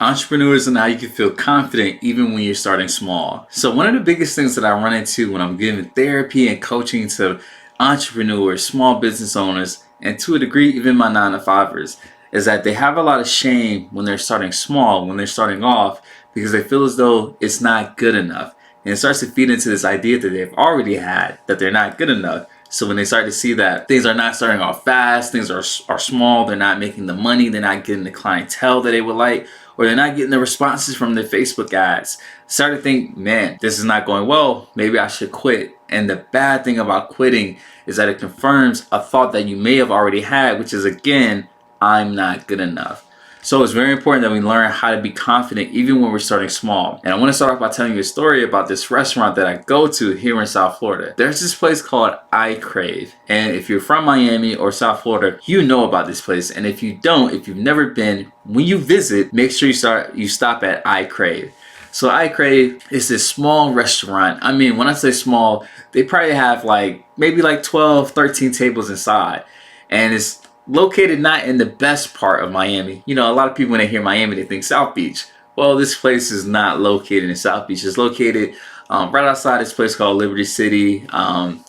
Entrepreneurs and how you can feel confident even when you're starting small. So one of the biggest things that I run into when I'm giving therapy and coaching to entrepreneurs, small business owners, and to a degree even my 9 to 5ers, is that they have a lot of shame when they're starting small, when they're starting off, because they feel as though it's not good enough. And it starts to feed into this idea that they've already had that they're not good enough. So when they start to see that things are not starting off fast, things are small, they're not making the money, they're not getting the clientele that they would like, or they're not getting the responses from their Facebook ads, start to think, man, this is not going well, maybe I should quit. And the bad thing about quitting is that it confirms a thought that you may have already had, which is, again, I'm not good enough. So it's very important that we learn how to be confident even when we're starting small. And I want to start off by telling you a story about this restaurant that I go to here in South Florida. There's this place called I Crave. And if you're from Miami or South Florida, you know about this place. And if you don't, if you've never been, when you visit, make sure you stop at I Crave. So I Crave is this small restaurant. I mean, when I say small, they probably have maybe 12, 13 tables inside. And it's located not in the best part of Miami. You know, a lot of people when they hear Miami, they think South Beach. Well, this place is not located in South Beach. It's located right outside this place called Liberty City.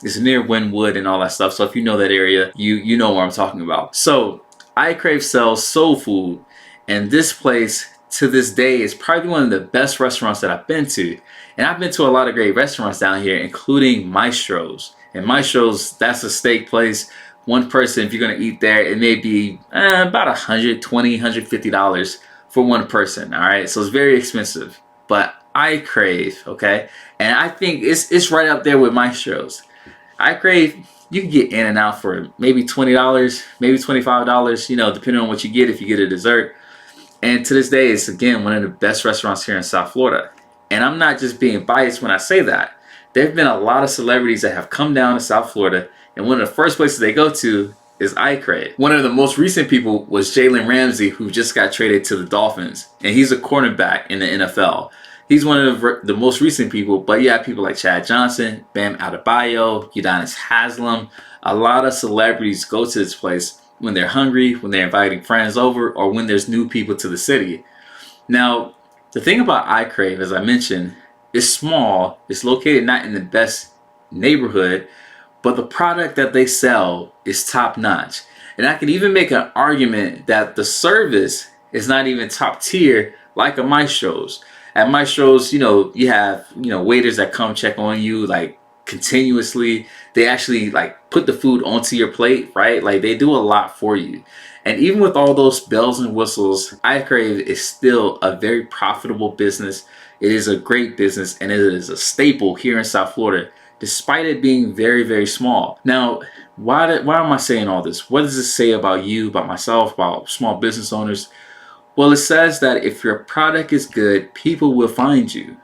It's near Wynwood and all that stuff. So if you know that area, you know where I'm talking about. So I Crave sells soul food, and this place to this day is probably one of the best restaurants that I've been to. And I've been to a lot of great restaurants down here, including Maestro's. And Maestro's, that's a steak place. One person, if you're going to eat there, it may be about $120, $150 for one person. All right. So it's very expensive. But I Crave, okay? And I think it's right up there with Maestro's. I Crave, you can get in and out for maybe $20, maybe $25, you know, depending on what you get, if you get a dessert. And to this day, it's, again, one of the best restaurants here in South Florida. And I'm not just being biased when I say that. There have been a lot of celebrities that have come down to South Florida, and one of the first places they go to is I Crave. One of the most recent people was Jalen Ramsey, who just got traded to the Dolphins, and he's a cornerback in the NFL. He's one of the most recent people, but you have people like Chad Johnson, Bam Adebayo, Udonis Haslam. A lot of celebrities go to this place when they're hungry, when they're inviting friends over, or when there's new people to the city. Now, the thing about I Crave, as I mentioned, is small. It's located not in the best neighborhood, but the product that they sell is top notch. And I can even make an argument that the service is not even top tier like a Maestro's. At Maestro's, you know, you have, waiters that come check on you continuously. They actually put the food onto your plate, right? They do a lot for you. And even with all those bells and whistles, I Crave is still a very profitable business. It is a great business, and it is a staple here in South Florida, despite it being very, very small. Now, why am I saying all this? What does this say about you, about myself, about small business owners? Well, it says that if your product is good, people will find you.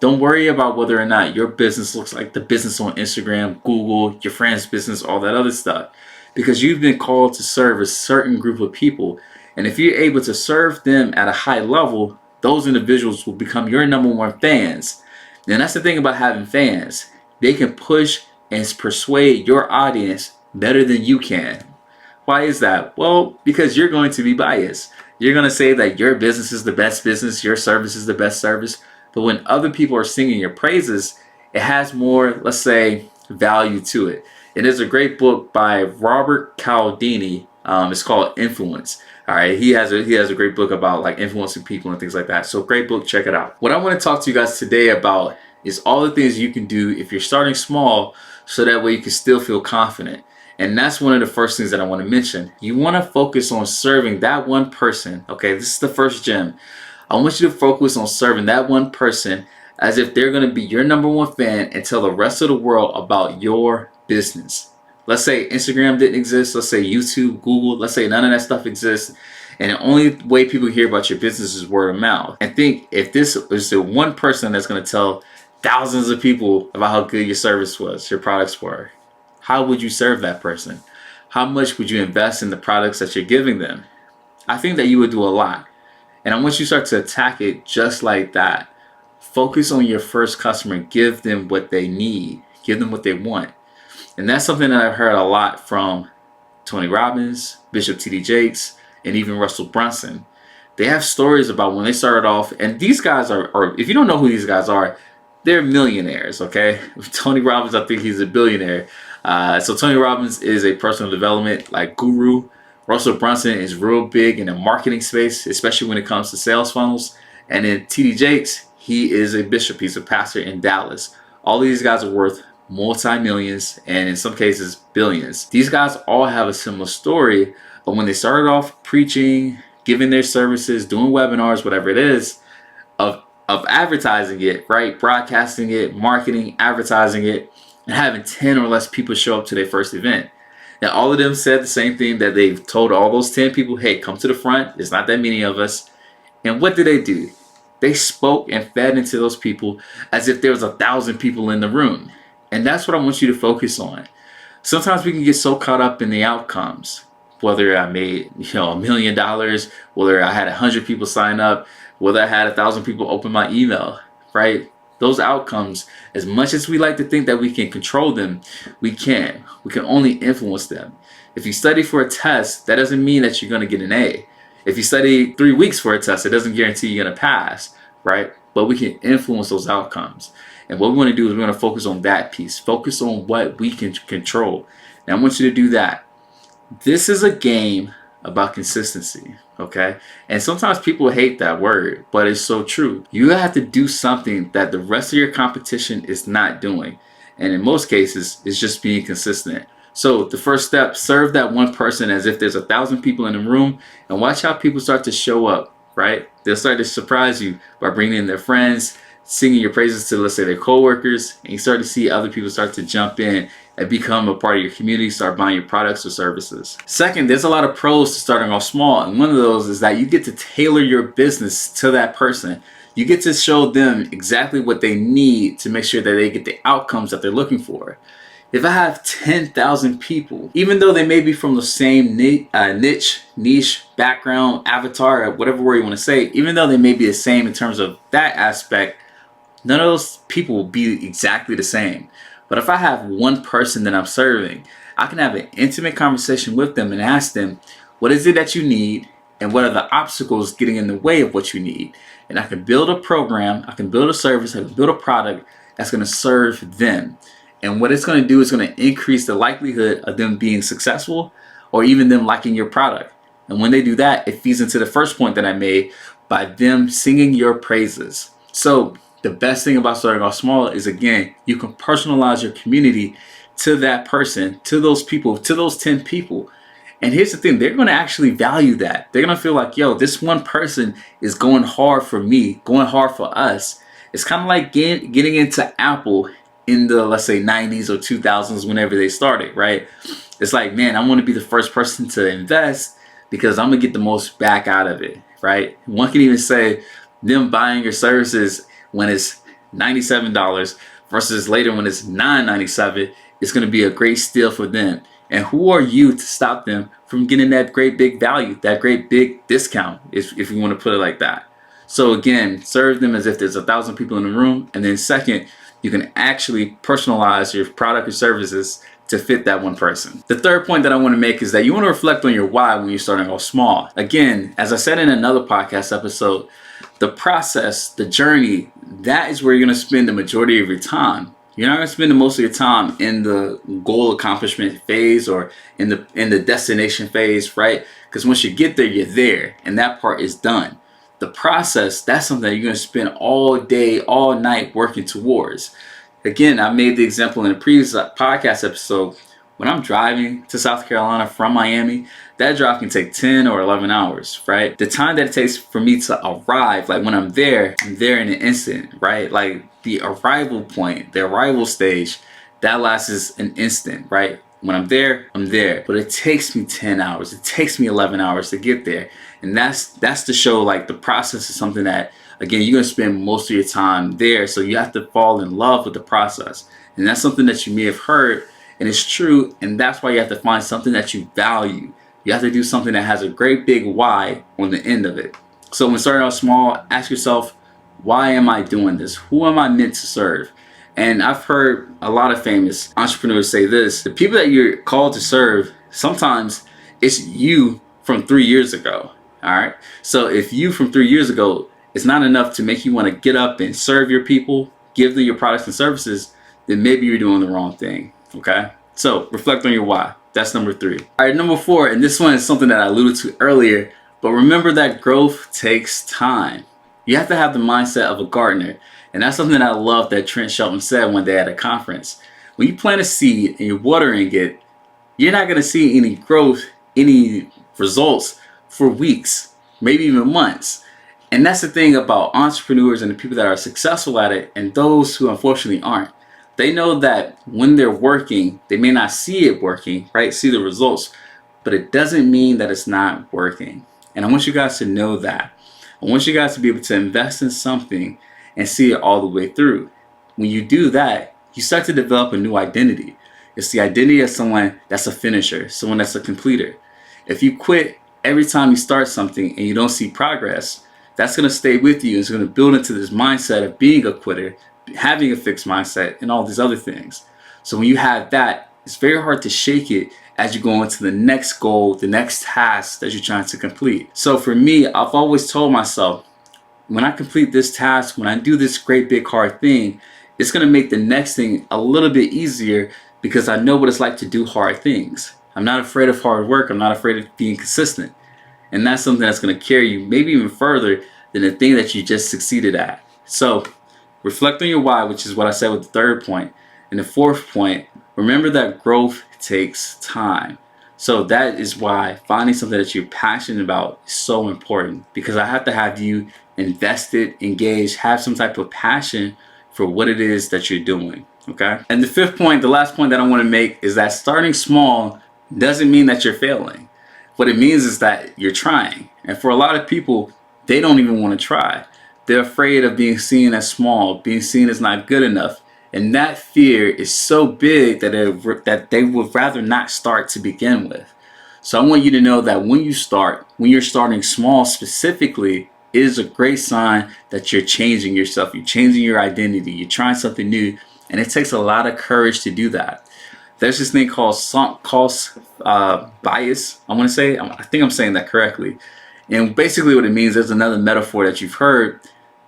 Don't worry about whether or not your business looks like the business on Instagram, Google, your friend's business, all that other stuff. Because you've been called to serve a certain group of people. And if you're able to serve them at a high level, those individuals will become your number one fans. And that's the thing about having fans. They can push and persuade your audience better than you can. Why is that? Well, because you're going to be biased. You're going to say that your business is the best business, your service is the best service. But when other people are singing your praises, it has more, let's say, value to it. And there's a great book by Robert Cialdini. It's called Influence. All right, he has a great book about influencing people and things like that. So great book, check it out. What I want to talk to you guys today about is all the things you can do if you're starting small, so that way you can still feel confident. And that's one of the first things that I want to mention. You want to focus on serving that one person. Okay, this is the first gem. I want you to focus on serving that one person as if they're going to be your number one fan and tell the rest of the world about your business. Let's say Instagram didn't exist. Let's say YouTube, Google. Let's say none of that stuff exists. And the only way people hear about your business is word of mouth. And think, if this is the one person that's going to tell thousands of people about how good your service was, your products were, how would you serve that person? How much would you invest in the products that you're giving them? I think that you would do a lot. And I want you to start to attack it just like that. Focus on your first customer. Give them what they need. Give them what they want. And that's something that I've heard a lot from Tony Robbins, Bishop T.D. Jakes, and even Russell Brunson. They have stories about when they started off, and these guys are if you don't know who these guys are, they're millionaires, okay? Tony Robbins, I think he's a billionaire. So Tony Robbins is a personal development like guru. Russell Brunson is real big in the marketing space, especially when it comes to sales funnels. And then TD Jakes, he is a bishop. He's a pastor in Dallas. All these guys are worth multi-millions and in some cases billions. These guys all have a similar story of when they started off preaching, giving their services, doing webinars, whatever it is, of advertising it, right? Broadcasting it, marketing, advertising it, and having 10 or less people show up to their first event. Now, all of them said the same thing, that they've told all those 10 people, hey, come to the front. There's not that many of us. And what did they do? They spoke and fed into those people as if there was 1,000 people in the room. And that's what I want you to focus on. Sometimes we can get so caught up in the outcomes, whether I made $1 million, whether I had 100 people sign up, whether I had 1,000 people open my email, right? Those outcomes, as much as we like to think that we can control them, we can't. We can only influence them. If you study for a test, that doesn't mean that you're going to get an A. If you study 3 weeks for a test, it doesn't guarantee you're going to pass, right? But we can influence those outcomes. And what we want to do is we're going to focus on that piece. Focus on what we can control. Now, I want you to do that. This is a game about consistency, okay? And sometimes people hate that word, but it's so true. You have to do something that the rest of your competition is not doing. And in most cases, it's just being consistent. So the first step, serve that one person as if there's 1,000 people in the room, and watch how people start to show up, right? They'll start to surprise you by bringing in their friends, singing your praises to, let's say, their coworkers, and you start to see other people start to jump in and become a part of your community, start buying your products or services. Second, there's a lot of pros to starting off small, and one of those is that you get to tailor your business to that person. You get to show them exactly what they need to make sure that they get the outcomes that they're looking for. If I have 10,000 people, even though they may be from the same niche, background, avatar, whatever word you want to say, even though they may be the same in terms of that aspect, none of those people will be exactly the same. But if I have one person that I'm serving, I can have an intimate conversation with them and ask them, what is it that you need? And what are the obstacles getting in the way of what you need? And I can build a program, I can build a service, I can build a product that's going to serve them. And what it's going to do is going to increase the likelihood of them being successful or even them liking your product. And when they do that, it feeds into the first point that I made by them singing your praises. So the best thing about starting off small is, again, you can personalize your community to that person, to those people, to those 10 people. And here's the thing, they're going to actually value that. They're going to feel like, yo, this one person is going hard for me, going hard for us. It's kind of like getting into Apple in the, let's say, 90s or 2000s, whenever they started, right? It's like, man, I want to be the first person to invest because I'm going to get the most back out of it, right? One can even say them buying your services when it's $97 versus later when it's $9.97, it's going to be a great steal for them. And who are you to stop them from getting that great big value, that great big discount, if you want to put it like that? So again, serve them as if there's 1,000 people in the room. And then second, you can actually personalize your product or services to fit that one person. The third point that I want to make is that you want to reflect on your why when you're starting off small. Again, as I said in another podcast episode, the process, the journey, that is where you're going to spend the majority of your time. You're not going to spend the most of your time in the goal accomplishment phase or in the destination phase, right? Because once you get there, you're there, and that part is done. The process, that's something that you're going to spend all day, all night working towards. Again, I made the example in a previous podcast episode. When I'm driving to South Carolina from Miami, that drive can take 10 or 11 hours, right? The time that it takes for me to arrive, like when I'm there in an instant, right? Like the arrival point, the arrival stage, that lasts an instant, right? When I'm there, I'm there. But it takes me 10 hours. It takes me 11 hours to get there. And that's to show like the process is something that, again, you're going to spend most of your time there. So you have to fall in love with the process. And that's something that you may have heard, and it's true. And that's why you have to find something that you value. You have to do something that has a great big why on the end of it. So when starting out small, ask yourself, why am I doing this? Who am I meant to serve? And I've heard a lot of famous entrepreneurs say this: the people that you're called to serve, sometimes it's you from 3 years ago, All right. So if you from 3 years ago, it's not enough to make you want to get up and serve your people, give them your products and services, then maybe you're doing the wrong thing. Okay. So reflect on your why. That's number 3. All right. Number 4, and this one is something that I alluded to earlier, but remember that growth takes time. You have to have the mindset of a gardener. And that's something that I love that Trent Shelton said one day at a conference. When you plant a seed and you're watering it, you're not going to see any growth, any results for weeks, maybe even months. And that's the thing about entrepreneurs and the people that are successful at it and those who unfortunately aren't. They know that when they're working, they may not see it working, right? See the results, but it doesn't mean that it's not working. And I want you guys to know that. I want you guys to be able to invest in something and see it all the way through. When you do that, you start to develop a new identity. It's the identity of someone that's a finisher, someone that's a completer. If you quit every time you start something and you don't see progress, that's going to stay with you. It's going to build into this mindset of being a quitter, having a fixed mindset, and all these other things. So when you have that, it's very hard to shake it as you go into the next goal, the next task that you're trying to complete. So for me, I've always told myself, when I complete this task, when I do this great big hard thing, it's going to make the next thing a little bit easier because I know what it's like to do hard things. I'm not afraid of hard work. I'm not afraid of being consistent. And that's something that's going to carry you maybe even further than the thing that you just succeeded at. So reflect on your why, which is what I said with the 3rd point. And the 4th point, remember that growth takes time. So that is why finding something that you're passionate about is so important, because I have to have you invested, engaged, have some type of passion for what it is that you're doing. Okay. And the 5th point, the last point that I want to make, is that starting small doesn't mean that you're failing. What it means is that you're trying. And for a lot of people, they don't even want to try. They're afraid of being seen as small, being seen as not good enough. And that fear is so big that they would rather not start to begin with. So I want you to know that when you're starting small specifically, it is a great sign that you're changing yourself. You're changing your identity. You're trying something new. And it takes a lot of courage to do that. There's this thing called sunk cost bias. I want to say, I think I'm saying that correctly. And basically what it means, there's another metaphor that you've heard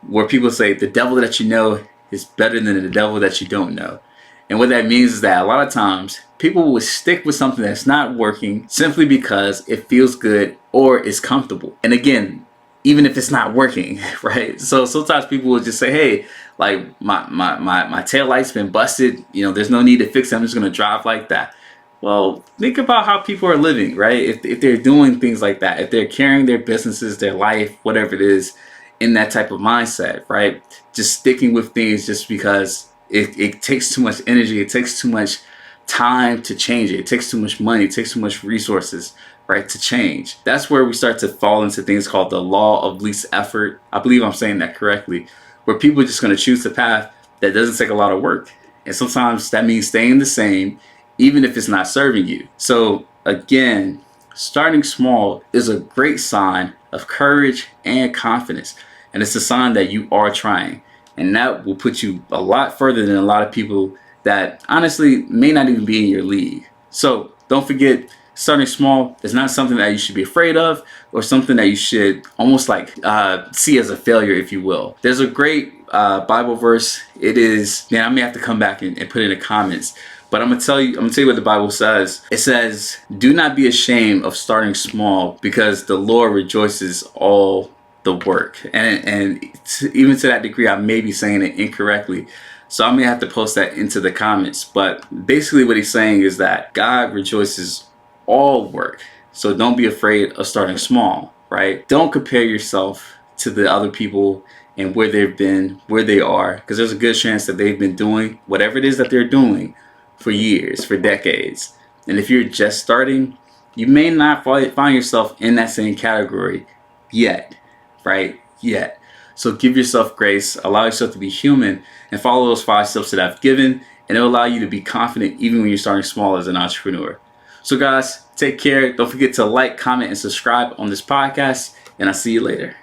where people say the devil that you know is better than the devil that you don't know. And what that means is that a lot of times people will stick with something that's not working simply because it feels good or is comfortable. And again, even if it's not working, right? So sometimes people will just say, hey, like my tail light's been busted. There's no need to fix it. I'm just going to drive like that. Well, think about how people are living, right? If they're doing things like that, if they're carrying their businesses, their life, whatever it is, in that type of mindset, right? Just sticking with things just because it takes too much energy. It takes too much time to change it. It takes too much money. It takes too much resources, right, to change. That's where we start to fall into things called the law of least effort. I believe I'm saying that correctly, where people are just going to choose the path that doesn't take a lot of work. And sometimes that means staying the same, even if it's not serving you. So again, starting small is a great sign of courage and confidence. And it's a sign that you are trying. And that will put you a lot further than a lot of people that honestly may not even be in your league. So don't forget, starting small is not something that you should be afraid of or something that you should almost like see as a failure, if you will. There's a great Bible verse. It is, man, I may have to come back and put it in the comments. But I'm gonna tell you what the Bible says. It says, do not be ashamed of starting small, because the Lord rejoices all the work. And even to that degree, I may be saying it incorrectly. So I may have to post that into the comments. But basically what he's saying is that God rejoices all work. So don't be afraid of starting small, right? Don't compare yourself to the other people and where they've been, where they are, because there's a good chance that they've been doing whatever it is that they're doing for years, for decades. And if you're just starting, you may not find yourself in that same category yet, right? Yet. So give yourself grace, allow yourself to be human, and follow those 5 steps that I've given, and it'll allow you to be confident even when you're starting small as an entrepreneur. So guys, take care. Don't forget to like, comment, and subscribe on this podcast, and I'll see you later.